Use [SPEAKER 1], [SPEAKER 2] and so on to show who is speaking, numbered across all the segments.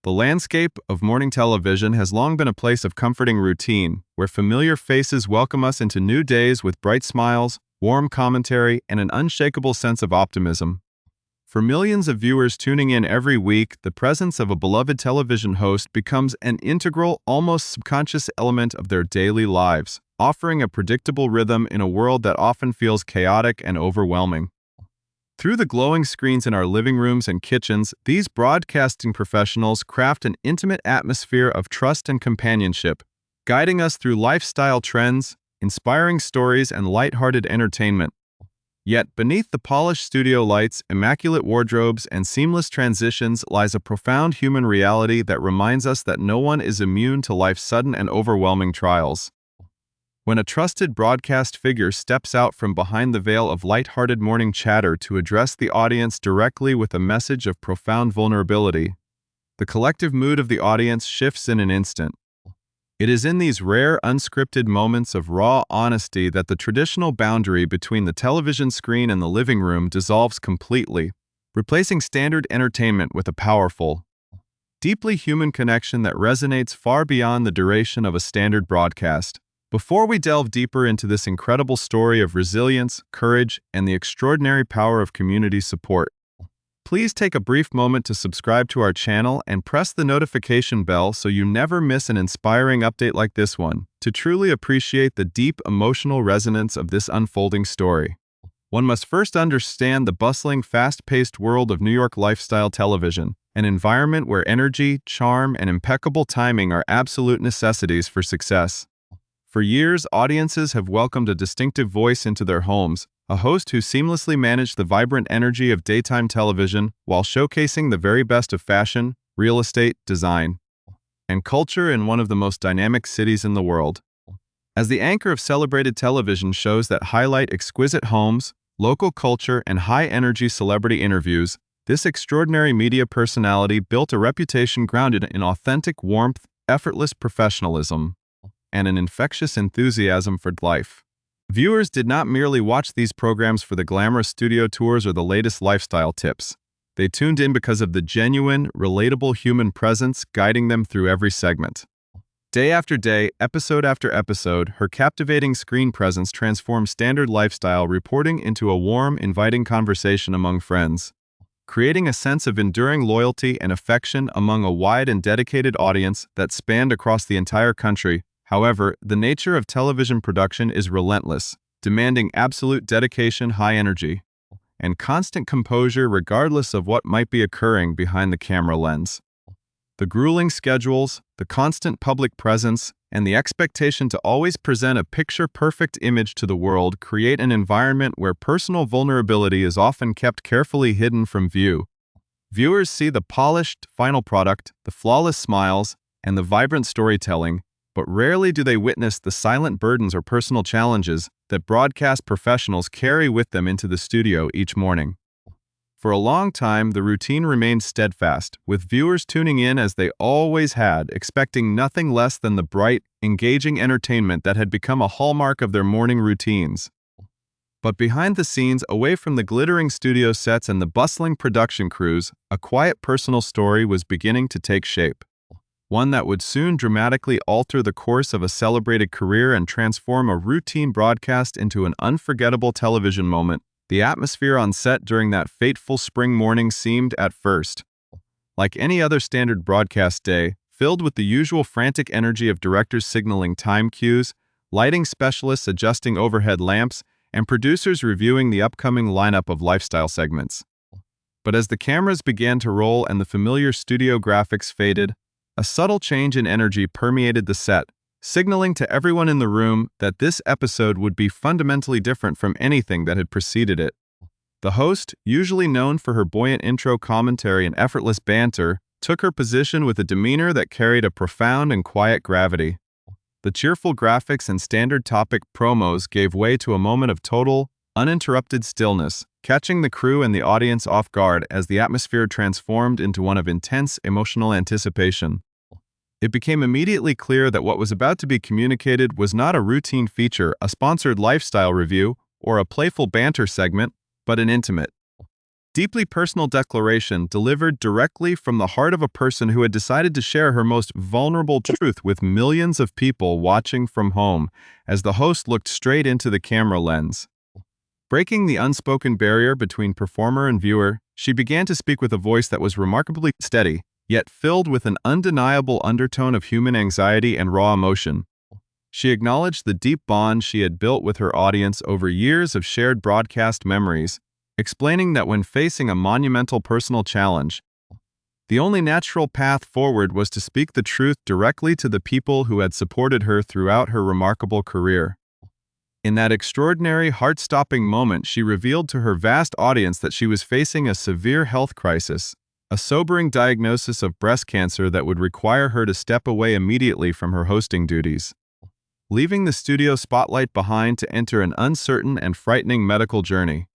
[SPEAKER 1] The landscape of morning television has long been a place of comforting routine, where familiar faces welcome us into new days with bright smiles, warm commentary, and an unshakable sense of optimism. For millions of viewers tuning in every week, the presence of a beloved television host becomes an integral, almost subconscious element of their daily lives, offering a predictable rhythm in a world that often feels chaotic and overwhelming. Through the glowing screens in our living rooms and kitchens, these broadcasting professionals craft an intimate atmosphere of trust and companionship, guiding us through lifestyle trends, inspiring stories, and lighthearted entertainment. Yet, beneath the polished studio lights, immaculate wardrobes, and seamless transitions lies a profound human reality that reminds us that no one is immune to life's sudden and overwhelming trials. When a trusted broadcast figure steps out from behind the veil of lighthearted morning chatter to address the audience directly with a message of profound vulnerability, the collective mood of the audience shifts in an instant. It is in these rare, unscripted moments of raw honesty that the traditional boundary between the television screen and the living room dissolves completely, replacing standard entertainment with a powerful, deeply human connection that resonates far beyond the duration of a standard broadcast. Before we delve deeper into this incredible story of resilience, courage, and the extraordinary power of community support, please take a brief moment to subscribe to our channel and press the notification bell so you never miss an inspiring update like this one, to truly appreciate the deep emotional resonance of this unfolding story. One must first understand the bustling, fast-paced world of New York lifestyle television, an environment where energy, charm, and impeccable timing are absolute necessities for success. For years, audiences have welcomed a distinctive voice into their homes, a host who seamlessly managed the vibrant energy of daytime television while showcasing the very best of fashion, real estate, design, and culture in one of the most dynamic cities in the world. As the anchor of celebrated television shows that highlight exquisite homes, local culture, and high-energy celebrity interviews, this extraordinary media personality built a reputation grounded in authentic warmth, effortless professionalism, and an infectious enthusiasm for life. Viewers did not merely watch these programs for the glamorous studio tours or the latest lifestyle tips. They tuned in because of the genuine, relatable human presence guiding them through every segment. Day after day, episode after episode, her captivating screen presence transformed standard lifestyle reporting into a warm, inviting conversation among friends, creating a sense of enduring loyalty and affection among a wide and dedicated audience that spanned across the entire country. However, the nature of television production is relentless, demanding absolute dedication, high energy, and constant composure regardless of what might be occurring behind the camera lens. The grueling schedules, the constant public presence, and the expectation to always present a picture-perfect image to the world create an environment where personal vulnerability is often kept carefully hidden from view. Viewers see the polished, final product, the flawless smiles, and the vibrant storytelling, but rarely do they witness the silent burdens or personal challenges that broadcast professionals carry with them into the studio each morning. For a long time, the routine remained steadfast, with viewers tuning in as they always had, expecting nothing less than the bright, engaging entertainment that had become a hallmark of their morning routines. But behind the scenes, away from the glittering studio sets and the bustling production crews, a quiet personal story was beginning to take shape. One that would soon dramatically alter the course of a celebrated career and transform a routine broadcast into an unforgettable television moment. The atmosphere on set during that fateful spring morning seemed, at first, like any other standard broadcast day, filled with the usual frantic energy of directors signaling time cues, lighting specialists adjusting overhead lamps, and producers reviewing the upcoming lineup of lifestyle segments. But as the cameras began to roll and the familiar studio graphics faded, a subtle change in energy permeated the set, signaling to everyone in the room that this episode would be fundamentally different from anything that had preceded it. The host, usually known for her buoyant intro commentary and effortless banter, took her position with a demeanor that carried a profound and quiet gravity. The cheerful graphics and standard topic promos gave way to a moment of total, uninterrupted stillness, catching the crew and the audience off guard as the atmosphere transformed into one of intense emotional anticipation. It became immediately clear that what was about to be communicated was not a routine feature, a sponsored lifestyle review, or a playful banter segment, but an intimate, deeply personal declaration delivered directly from the heart of a person who had decided to share her most vulnerable truth with millions of people watching from home as the host looked straight into the camera lens. Breaking the unspoken barrier between performer and viewer, she began to speak with a voice that was remarkably steady, yet filled with an undeniable undertone of human anxiety and raw emotion. She acknowledged the deep bond she had built with her audience over years of shared broadcast memories, explaining that when facing a monumental personal challenge, the only natural path forward was to speak the truth directly to the people who had supported her throughout her remarkable career. In that extraordinary, heart-stopping moment, she revealed to her vast audience that she was facing a severe health crisis, a sobering diagnosis of breast cancer that would require her to step away immediately from her hosting duties, leaving the studio spotlight behind to enter an uncertain and frightening medical journey.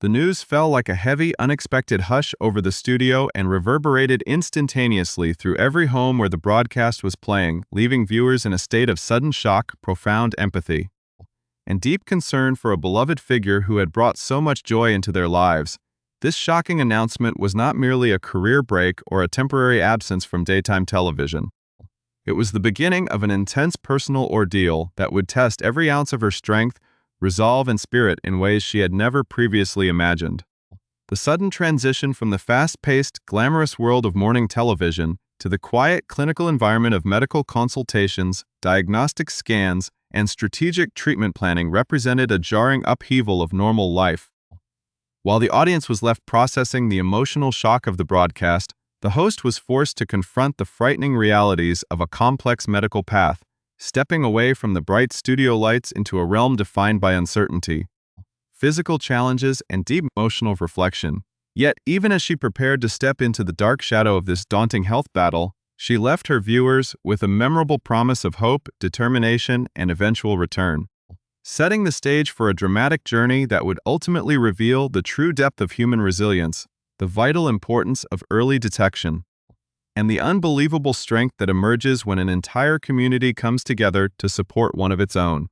[SPEAKER 1] The news fell like a heavy, unexpected hush over the studio and reverberated instantaneously through every home where the broadcast was playing, leaving viewers in a state of sudden shock, profound empathy, and deep concern for a beloved figure who had brought so much joy into their lives. This shocking announcement was not merely a career break or a temporary absence from daytime television. It was the beginning of an intense personal ordeal that would test every ounce of her strength, resolve, and spirit in ways she had never previously imagined. The sudden transition from the fast-paced, glamorous world of morning television to the quiet, clinical environment of medical consultations, diagnostic scans, and strategic treatment planning represented a jarring upheaval of normal life. While the audience was left processing the emotional shock of the broadcast, the host was forced to confront the frightening realities of a complex medical path, stepping away from the bright studio lights into a realm defined by uncertainty, physical challenges, and deep emotional reflection. Yet, even as she prepared to step into the dark shadow of this daunting health battle, she left her viewers with a memorable promise of hope, determination, and eventual return, setting the stage for a dramatic journey that would ultimately reveal the true depth of human resilience, the vital importance of early detection, and the unbelievable strength that emerges when an entire community comes together to support one of its own.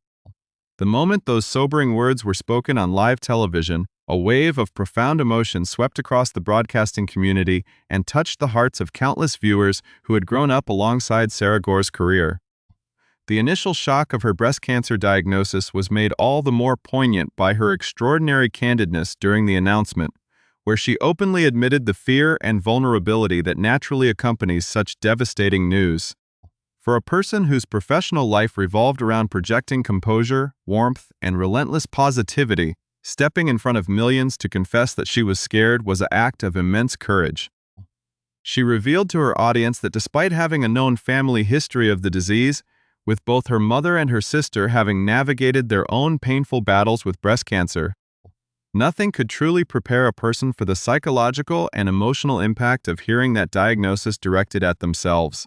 [SPEAKER 1] The moment those sobering words were spoken on live television, a wave of profound emotion swept across the broadcasting community and touched the hearts of countless viewers who had grown up alongside Sara Gore's career. The initial shock of her breast cancer diagnosis was made all the more poignant by her extraordinary candidness during the announcement, where she openly admitted the fear and vulnerability that naturally accompanies such devastating news. For a person whose professional life revolved around projecting composure, warmth, and relentless positivity, stepping in front of millions to confess that she was scared was an act of immense courage. She revealed to her audience that despite having a known family history of the disease, with both her mother and her sister having navigated their own painful battles with breast cancer, nothing could truly prepare a person for the psychological and emotional impact of hearing that diagnosis directed at themselves.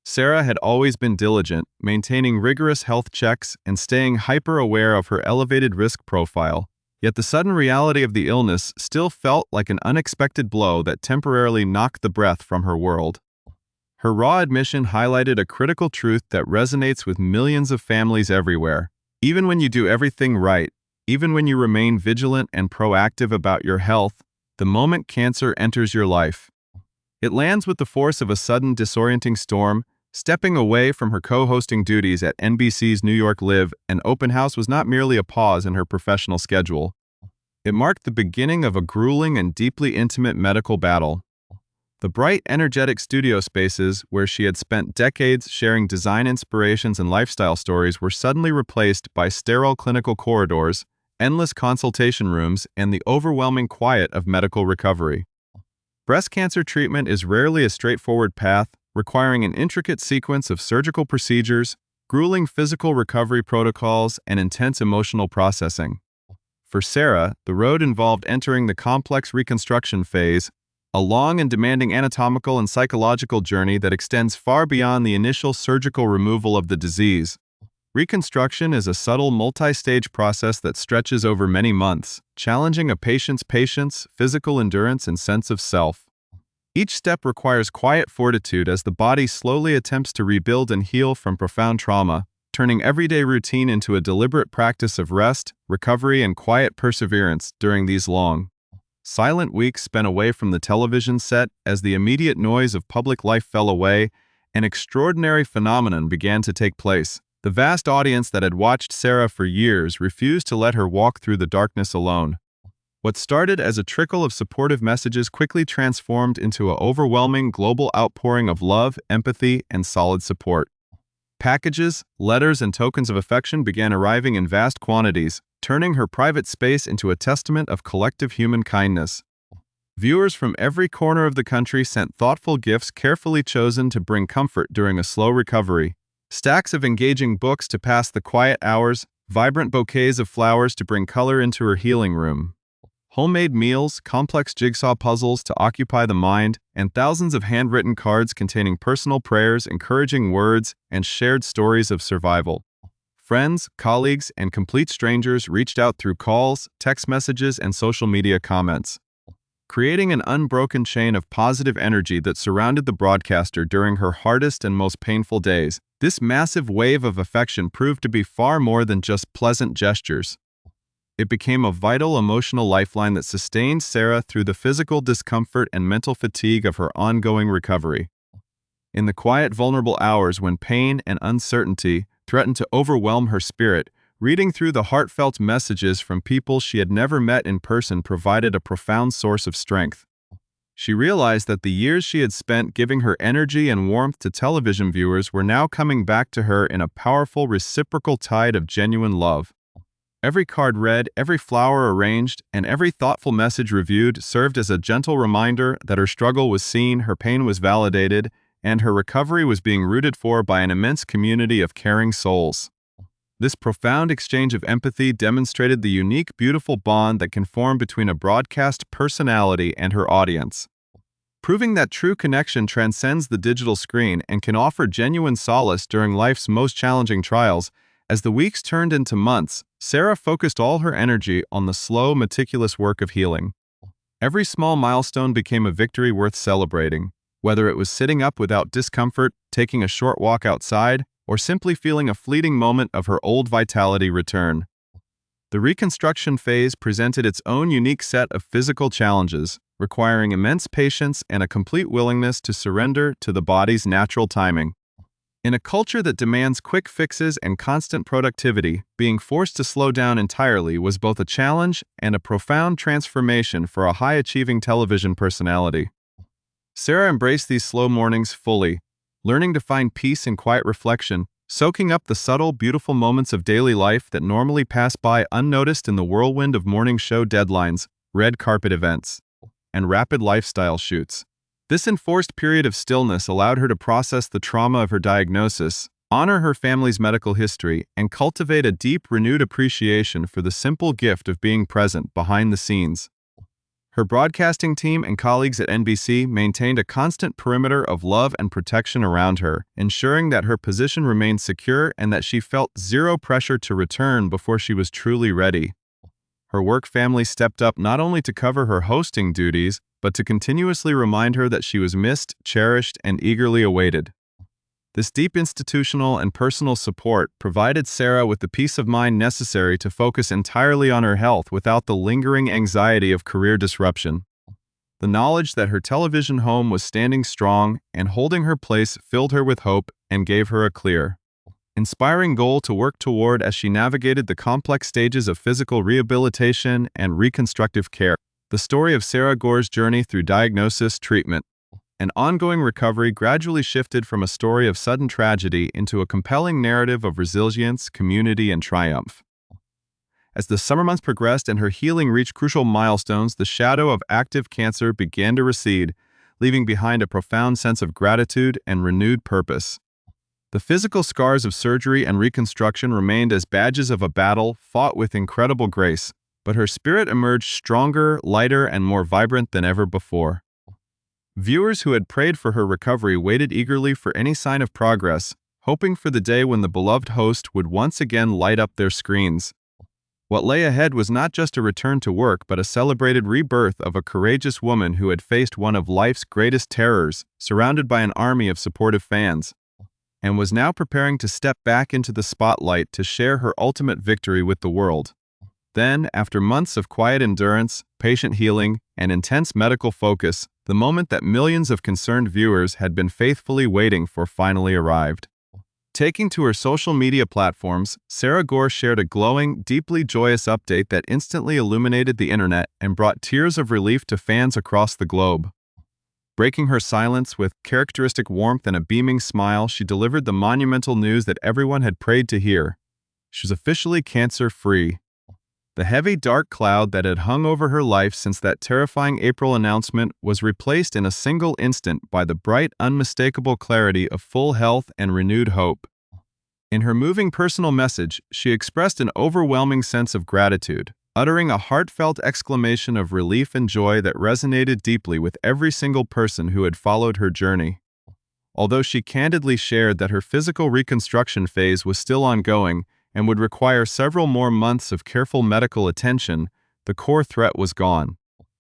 [SPEAKER 1] Sara had always been diligent, maintaining rigorous health checks and staying hyper-aware of her elevated risk profile, yet the sudden reality of the illness still felt like an unexpected blow that temporarily knocked the breath from her world. Her raw admission highlighted a critical truth that resonates with millions of families everywhere. Even when you do everything right, even when you remain vigilant and proactive about your health, the moment cancer enters your life, it lands with the force of a sudden disorienting storm. Stepping away from her co-hosting duties at NBC's New York Live and Open House was not merely a pause in her professional schedule. It marked the beginning of a grueling and deeply intimate medical battle. The bright, energetic studio spaces where she had spent decades sharing design inspirations and lifestyle stories were suddenly replaced by sterile clinical corridors, endless consultation rooms, and the overwhelming quiet of medical recovery. Breast cancer treatment is rarely a straightforward path, requiring an intricate sequence of surgical procedures, grueling physical recovery protocols, and intense emotional processing. For Sara, the road involved entering the complex reconstruction phase, a long and demanding anatomical and psychological journey that extends far beyond the initial surgical removal of the disease. Reconstruction is a subtle, multi-stage process that stretches over many months, challenging a patient's patience, physical endurance, and sense of self. Each step requires quiet fortitude as the body slowly attempts to rebuild and heal from profound trauma, turning everyday routine into a deliberate practice of rest, recovery, and quiet perseverance during these long, Silent weeks spent away from the television set as the immediate noise of public life fell away, an extraordinary phenomenon began to take place. The vast audience that had watched Sara for years refused to let her walk through the darkness alone. What started as a trickle of supportive messages quickly transformed into an overwhelming global outpouring of love, empathy, and solid support. Packages, letters, and tokens of affection began arriving in vast quantities, turning her private space into a testament of collective human kindness. Viewers from every corner of the country sent thoughtful gifts carefully chosen to bring comfort during a slow recovery. Stacks of engaging books to pass the quiet hours, vibrant bouquets of flowers to bring color into her healing room. Homemade meals, complex jigsaw puzzles to occupy the mind, and thousands of handwritten cards containing personal prayers, encouraging words, and shared stories of survival. Friends, colleagues, and complete strangers reached out through calls, text messages, and social media comments, creating an unbroken chain of positive energy that surrounded the broadcaster during her hardest and most painful days. This massive wave of affection proved to be far more than just pleasant gestures. It became a vital emotional lifeline that sustained Sara through the physical discomfort and mental fatigue of her ongoing recovery. In the quiet, vulnerable hours when pain and uncertainty threatened to overwhelm her spirit, reading through the heartfelt messages from people she had never met in person provided a profound source of strength. She realized that the years she had spent giving her energy and warmth to television viewers were now coming back to her in a powerful reciprocal tide of genuine love. Every card read, every flower arranged, and every thoughtful message reviewed served as a gentle reminder that her struggle was seen, her pain was validated, and her recovery was being rooted for by an immense community of caring souls. This profound exchange of empathy demonstrated the unique, beautiful bond that can form between a broadcast personality and her audience, proving that true connection transcends the digital screen and can offer genuine solace during life's most challenging trials. As the weeks turned into months, Sara focused all her energy on the slow, meticulous work of healing. Every small milestone became a victory worth celebrating, whether it was sitting up without discomfort, taking a short walk outside, or simply feeling a fleeting moment of her old vitality return. The reconstruction phase presented its own unique set of physical challenges, requiring immense patience and a complete willingness to surrender to the body's natural timing. In a culture that demands quick fixes and constant productivity, being forced to slow down entirely was both a challenge and a profound transformation for a high-achieving television personality. Sara embraced these slow mornings fully, learning to find peace in quiet reflection, soaking up the subtle, beautiful moments of daily life that normally pass by unnoticed in the whirlwind of morning show deadlines, red carpet events, and rapid lifestyle shoots. This enforced period of stillness allowed her to process the trauma of her diagnosis, honor her family's medical history, and cultivate a deep, renewed appreciation for the simple gift of being present behind the scenes. Her broadcasting team and colleagues at NBC maintained a constant perimeter of love and protection around her, ensuring that her position remained secure and that she felt zero pressure to return before she was truly ready. Her work family stepped up not only to cover her hosting duties, but to continuously remind her that she was missed, cherished, and eagerly awaited. This deep institutional and personal support provided Sara with the peace of mind necessary to focus entirely on her health without the lingering anxiety of career disruption. The knowledge that her television home was standing strong and holding her place filled her with hope and gave her a clear, inspiring goal to work toward as she navigated the complex stages of physical rehabilitation and reconstructive care. The story of Sara Gore's journey through diagnosis, treatment, and ongoing recovery gradually shifted from a story of sudden tragedy into a compelling narrative of resilience, community, and triumph. As the summer months progressed and her healing reached crucial milestones, the shadow of active cancer began to recede, leaving behind a profound sense of gratitude and renewed purpose. The physical scars of surgery and reconstruction remained as badges of a battle fought with incredible grace, but her spirit emerged stronger, lighter, and more vibrant than ever before. Viewers who had prayed for her recovery waited eagerly for any sign of progress, hoping for the day when the beloved host would once again light up their screens. What lay ahead was not just a return to work but a celebrated rebirth of a courageous woman who had faced one of life's greatest terrors, surrounded by an army of supportive fans, and was now preparing to step back into the spotlight to share her ultimate victory with the world. Then, after months of quiet endurance, patient healing, and intense medical focus, the moment that millions of concerned viewers had been faithfully waiting for finally arrived. Taking to her social media platforms, Sara Gore shared a glowing, deeply joyous update that instantly illuminated the internet and brought tears of relief to fans across the globe. Breaking her silence with characteristic warmth and a beaming smile, she delivered the monumental news that everyone had prayed to hear. She was officially cancer-free. The heavy, dark cloud that had hung over her life since that terrifying April announcement was replaced in a single instant by the bright, unmistakable clarity of full health and renewed hope. In her moving personal message, she expressed an overwhelming sense of gratitude, uttering a heartfelt exclamation of relief and joy that resonated deeply with every single person who had followed her journey. Although she candidly shared that her physical reconstruction phase was still ongoing and would require several more months of careful medical attention, the core threat was gone.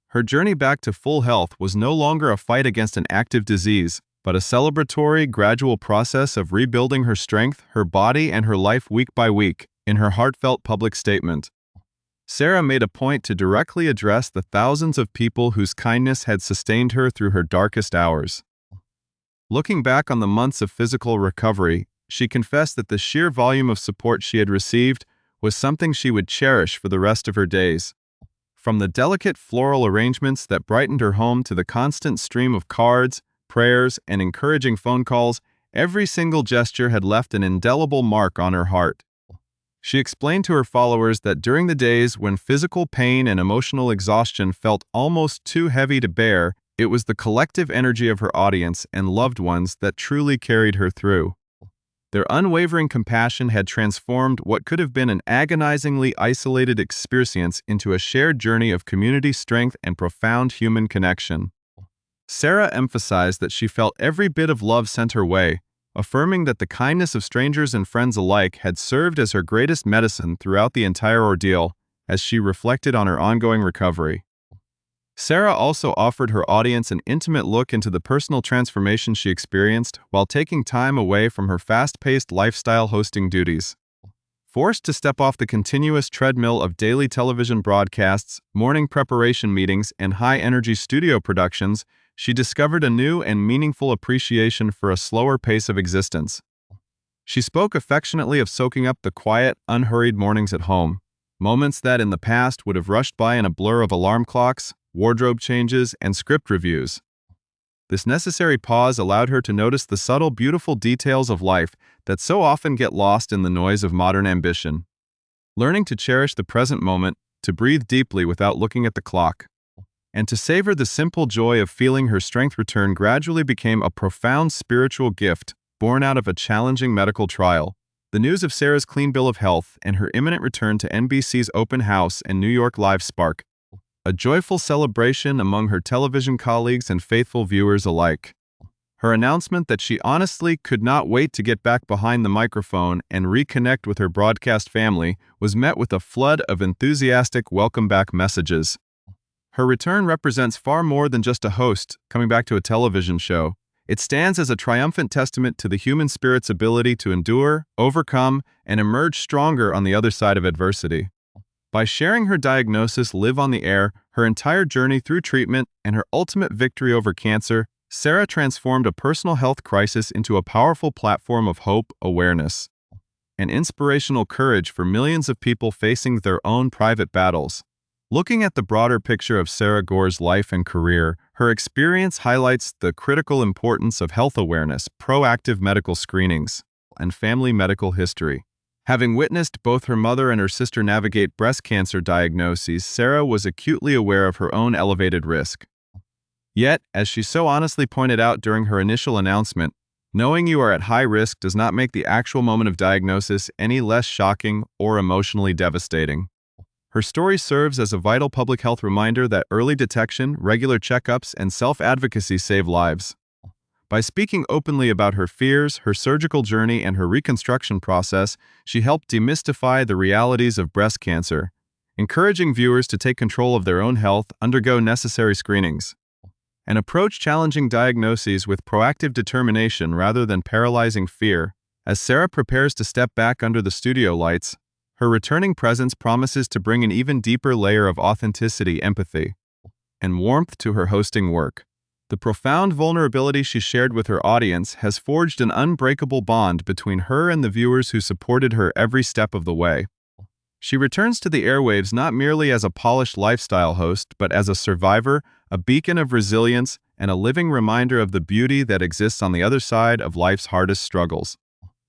[SPEAKER 1] Her journey back to full health was no longer a fight against an active disease, but a celebratory, gradual process of rebuilding her strength, her body, and her life week by week. In her heartfelt public statement, Sara made a point to directly address the thousands of people whose kindness had sustained her through her darkest hours. Looking back on the months of physical recovery, she confessed that the sheer volume of support she had received was something she would cherish for the rest of her days. From the delicate floral arrangements that brightened her home to the constant stream of cards, prayers, and encouraging phone calls, every single gesture had left an indelible mark on her heart. She explained to her followers that during the days when physical pain and emotional exhaustion felt almost too heavy to bear, it was the collective energy of her audience and loved ones that truly carried her through. Their unwavering compassion had transformed what could have been an agonizingly isolated experience into a shared journey of community strength and profound human connection. Sara emphasized that she felt every bit of love sent her way, affirming that the kindness of strangers and friends alike had served as her greatest medicine throughout the entire ordeal, as she reflected on her ongoing recovery. Sara also offered her audience an intimate look into the personal transformation she experienced while taking time away from her fast-paced lifestyle hosting duties. Forced to step off the continuous treadmill of daily television broadcasts, morning preparation meetings, and high-energy studio productions, she discovered a new and meaningful appreciation for a slower pace of existence. She spoke affectionately of soaking up the quiet, unhurried mornings at home, moments that in the past would have rushed by in a blur of alarm clocks, wardrobe changes, and script reviews. This necessary pause allowed her to notice the subtle, beautiful details of life that so often get lost in the noise of modern ambition. Learning to cherish the present moment, to breathe deeply without looking at the clock, and to savor the simple joy of feeling her strength return gradually became a profound spiritual gift born out of a challenging medical trial. The news of Sara's clean bill of health and her imminent return to NBC's Open House and New York Live sparked a joyful celebration among her television colleagues and faithful viewers alike. Her announcement that she honestly could not wait to get back behind the microphone and reconnect with her broadcast family was met with a flood of enthusiastic welcome back messages. Her return represents far more than just a host coming back to a television show. It stands as a triumphant testament to the human spirit's ability to endure, overcome, and emerge stronger on the other side of adversity. By sharing her diagnosis live on the air, her entire journey through treatment, and her ultimate victory over cancer, Sara transformed a personal health crisis into a powerful platform of hope, awareness, and inspirational courage for millions of people facing their own private battles. Looking at the broader picture of Sara Gore's life and career, her experience highlights the critical importance of health awareness, proactive medical screenings, and family medical history. Having witnessed both her mother and her sister navigate breast cancer diagnoses, Sara was acutely aware of her own elevated risk. Yet, as she so honestly pointed out during her initial announcement, knowing you are at high risk does not make the actual moment of diagnosis any less shocking or emotionally devastating. Her story serves as a vital public health reminder that early detection, regular checkups, and self-advocacy save lives. By speaking openly about her fears, her surgical journey, and her reconstruction process, she helped demystify the realities of breast cancer, encouraging viewers to take control of their own health, undergo necessary screenings, and approach challenging diagnoses with proactive determination rather than paralyzing fear. As Sara prepares to step back under the studio lights, Her returning presence promises to bring an even deeper layer of authenticity, empathy, and warmth to her hosting work. The profound vulnerability she shared with her audience has forged an unbreakable bond between her and the viewers who supported her every step of the way. She returns to the airwaves not merely as a polished lifestyle host, but as a survivor, a beacon of resilience, and a living reminder of the beauty that exists on the other side of life's hardest struggles.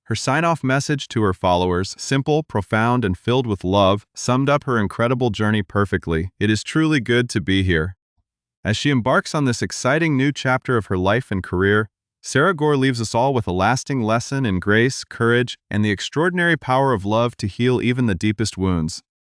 [SPEAKER 1] Her sign-off message to her followers, simple, profound, and filled with love, summed up her incredible journey perfectly. It is truly good to be here. As she embarks on this exciting new chapter of her life and career, Sara Gore leaves us all with a lasting lesson in grace, courage, and the extraordinary power of love to heal even the deepest wounds.